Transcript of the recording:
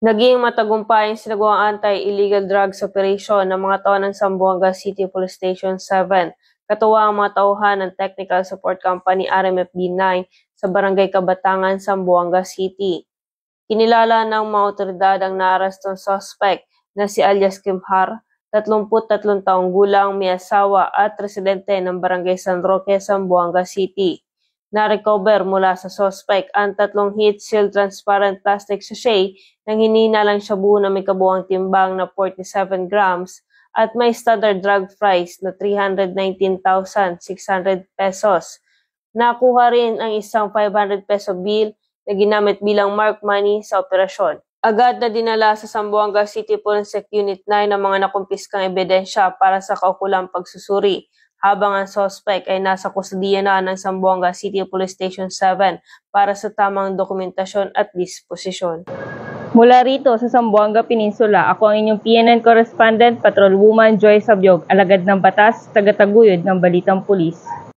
Naging matagumpay ang sinagawang anti-illegal drugs operation ng mga tao ng Zamboanga City Police Station 7, katuwa ang mga tauhan ng Technical Support Company RMFB-9 sa Barangay Kabatangan, Zamboanga City. Kinilala ng mga otoridad ang naarestong suspect na si alias Kimhar, 33 taong gulang, may asawa at residente ng Barangay San Roque, Zamboanga City. Na-recover mula sa suspect ang 3 heat-sealed transparent plastic sachet ng hinihinalang shabu na may kabuuang timbang na 47 grams at may standard drug price na 319,600 pesos. Nakuha rin ang isang 500 peso bill na ginamit bilang mark money sa operasyon. Agad na dinala sa Zamboanga City Forensic Unit 9 ang mga nakumpiskang ebidensya para sa kaukulang pagsusuri, habang ang suspect ay nasa kustudiya na ng Zamboanga City Police Station 7 para sa tamang dokumentasyon at disposisyon. Mula rito sa Zamboanga Peninsula, ako ang inyong PNN correspondent, Patrolwoman Joy Sabyog, alagad ng batas, tagataguyod ng Balitang Pulis.